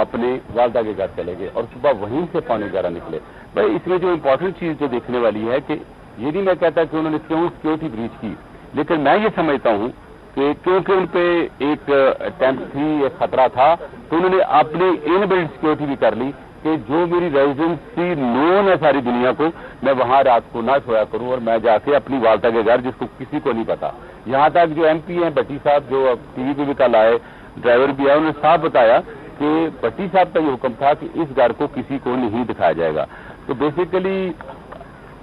اپنے والدہ کے گھر چلے گئے اور صبح وہیں سے 11:15 نکلے. بھائی اس میں جو امپورٹنٹ چیز جو دیکھنے والی ہے کہ یہ نہیں میں کہتا کہ انہوں نے کیوں سیکورٹی بریچ کی، لیکن میں یہ سمجھتا ہوں کہ کیونکہ ان پہ ایک اٹیمپٹ تھی، ایک خطرہ تھا، تو انہوں نے اپنی ان بلڈ سیکورٹی بھی کر لی کہ جو میری ریزیڈنسی نون ہے ساری دنیا کو، میں وہاں رات کو نہ سویا کروں اور میں جا کے اپنی والدہ کے گھر، جس کو کسی کو نہیں پتا. یہاں تک جو ایم پی ہیں بٹی صاحب، جو ٹی وی پہ بھی کل آئے، ڈرائیور بھی آئے، انہوں نے صاف بتایا کہ بٹی صاحب کا یہ حکم تھا کہ اس گھر کو کسی کو نہیں دکھایا جائے گا. تو بیسیکلی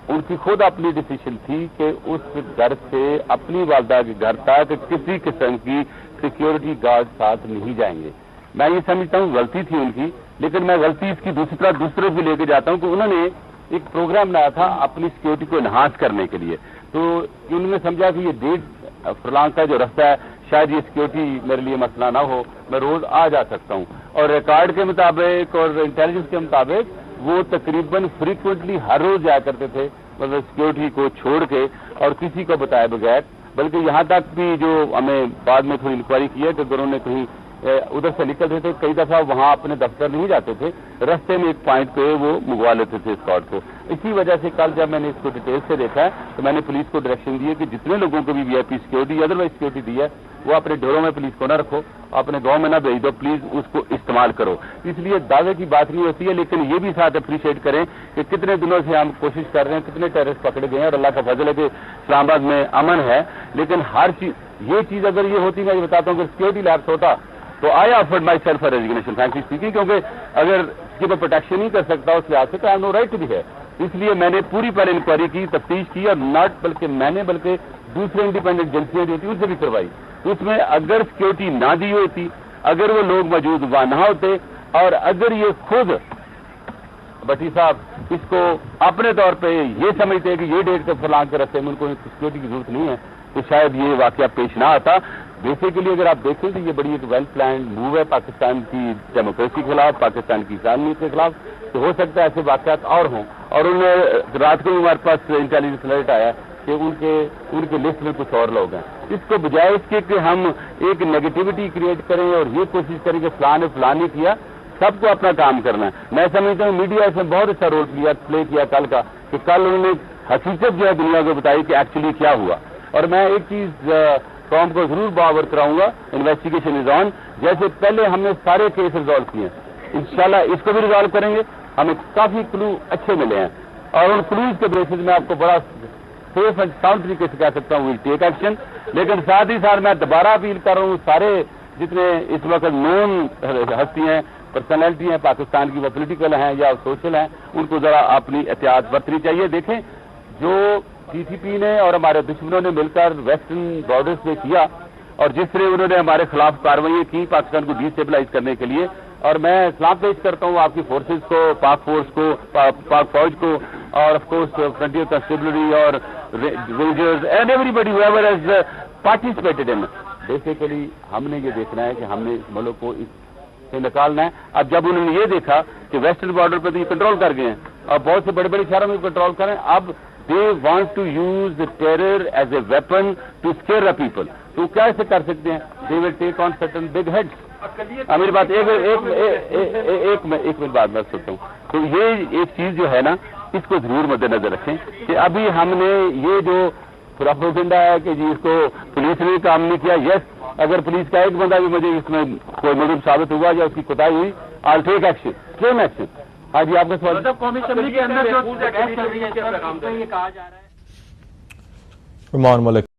ان کی خود اپنی ڈیسیشن تھی کہ اس گھر سے اپنی والدہ کے گھر تک کسی قسم کی سیکیورٹی گارڈ ساتھ نہیں جائیں گے. میں یہ سمجھتا ہوں غلطی تھی ان کی، لیکن میں غلطی اس کی دوسری طرف دوسرے بھی لے کے جاتا ہوں کہ انہوں نے ایک پروگرام لایا تھا اپنی سیکیورٹی کو انہانس کرنے کے لیے. تو انہوں نے سمجھا کہ یہ 1.5 فرلانگ کا جو رستہ ہے، شاید یہ سیکیورٹی میرے لیے مسئلہ نہ ہو، میں روز آ جا سکتا ہوں. اور ریکارڈ کے مطابق اور انٹیلیجنس کے مطابق وہ تقریباً فریکوینٹلی ہر روز جایا کرتے تھے، مطلب سیکیورٹی کو چھوڑ کے اور کسی کو بتائے بغیر. بلکہ یہاں تک بھی جو ہمیں بعد میں تھوڑی انکوائری کی ہے کہ اگر انہوں نے کہیں ادھر سے نکلتے تھے، کئی دفعہ وہاں اپنے دفتر نہیں جاتے تھے، رستے میں ایک پوائنٹ پہ وہ منگوا لیتے تھے اسکارٹ کو. اسی وجہ سے کل جب میں نے اس کو ڈیٹیل سے دیکھا ہے تو میں نے پولیس کو ڈائریکشن دی ہے کہ جتنے لوگوں کو بھی وی آئی پی سیکیورٹی ادروائز سیکیورٹی دی ہے وہ اپنے ڈوروں میں پولیس کو نہ رکھو، اپنے گاؤں میں نہ بھیج دو، پلیز اس کو استعمال کرو. اس لیے دعوے کی بات نہیں ہوتی ہے، لیکن یہ بھی ساتھ اپریشیٹ کریں کہ کتنے دنوں سے ہم کوشش کر رہے ہیں، کتنے ٹیررسٹ پکڑے گئے ہیں، اور اللہ کا فضل ہے کہ اسلام آباد میں امن ہے. لیکن ہر چیز یہ چیز اگر یہ ہوتی، میں یہ بتاتا ہوں کہ سیکیورٹی لیپس ہوتا تو I offered myself for resignation frankly speaking, کیونکہ اگر کسی کو پروٹیکشن نہیں کر سکتا اس لحاظ سے تو I have no right to be here. اس لیے میں نے پوری پہلے انکوائری کی، تفتیش کی، اور بلکہ دوسرے انڈیپینڈنٹ ایجنسیاں جو ہوتی ان سے بھی کروائی. اس میں اگر سیکیورٹی نہ دی ہوتی، اگر وہ لوگ موجود وہاں نہ ہوتے، اور اگر یہ خود بٹی صاحب اس کو اپنے طور پہ یہ سمجھتے ہیں کہ یہ ڈیٹ کے فلان کے رستے میں ان کو سیکیورٹی کی ضرورت نہیں ہے، تو شاید یہ واقعہ پیش نہ آتا. بیسیکلی اگر آپ دیکھیں تو یہ بڑی ایک ویل پلانڈ موو ہے پاکستان کی ڈیموکریسی کے خلاف، پاکستان کی انسانیت کے خلاف. تو ہو سکتا ہے ایسے واقعات اور ہوں. اور رات کو ہمارے پاس انٹیلیجنس الرٹ آیا کہ ان کے لسٹ میں کچھ اور لوگ ہیں. اس کو بجائے اس کے کہ ہم ایک نیگیٹیوٹی کریٹ کریں اور یہ کوشش کریں کہ فلاں نے فلاں نہیں کیا، سب کو اپنا کام کرنا ہے. میں سمجھتا ہوں میڈیا اس میں بہت اچھا رول پلے کیا کل کا، کہ کل انہوں نے حقیقت جو ہے دنیا کو بتائی کہ ایکچولی کیا ہوا. اور میں ایک چیز قوم کو ضرور باور کراؤں گا، انویسٹیگیشن از آن. جیسے پہلے ہم نے سارے کیس ریزالو کیے ہیں، انشاءاللہ اس کو بھی ریزالو کریں گے. ہمیں کافی کلو اچھے ملے ہیں، اور ان کلوز کے بیسس میں آپ کو بڑا سیف اینڈ ساؤنڈ طریقے سے کہہ سکتا ہوں ویل ٹیک ایکشن. لیکن ساتھ ہی ساتھ میں دوبارہ اپیل کر رہا ہوں، سارے جتنے اس وقت نون ہستی ہیں، پرسنالٹی ہیں پاکستان کی، وہ پولیٹیکل ہیں یا سوشل ہیں، ان کو ذرا اپنی احتیاط برتنی چاہیے. دیکھیں جو ٹی سی پی نے اور ہمارے دشمنوں نے مل کر ویسٹرن بارڈرز میں کیا، اور جس طرح انہوں نے ہمارے خلاف کارروائیاں کی پاکستان کو ڈی اسٹیبلائز کرنے کے لیے. اور میں سلام پیش کرتا ہوں آپ کی فورسز کو، پاک فورس کو، پاک فوج کو، اور آف کورس فرنٹیئر کنسٹیبلری اور rangers and everybody however has participated in. Basically ہم نے یہ دیکھنا ہے کہ ہم نے اس ملک کو اس سے نکالنا ہے. اب جب انہوں نے یہ دیکھا کہ ویسٹرن بارڈر پہ تو یہ کنٹرول کر گئے ہیں اور بہت سے بڑے بڑے شہروں میں کنٹرول کریں، اب they want to use the terror as a weapon to scare the people. تو کیا ایسے کر سکتے ہیں؟ they will take on certain big heads. میری بات ایک منٹ بعد میں سنتا ہوں. تو یہ ایک چیز جو ہے نا، اس کو ضرور مد نظر رکھیں کہ ابھی ہم نے یہ جو پروپیگنڈا ہے کہ جی اس کو پولیس نے کام نہیں کیا. یس، اگر پولیس کا ایک بندہ بھی مجھے اس میں کوئی ملزم ثابت ہوا یا اس کی کوتاہی ہوئی، I'll take action, same action. ہاں جی، آپ کا سوال. قومی اسمبلی کے اندر جو بحث چل رہی ہے، یہ کہا جا رہا ہے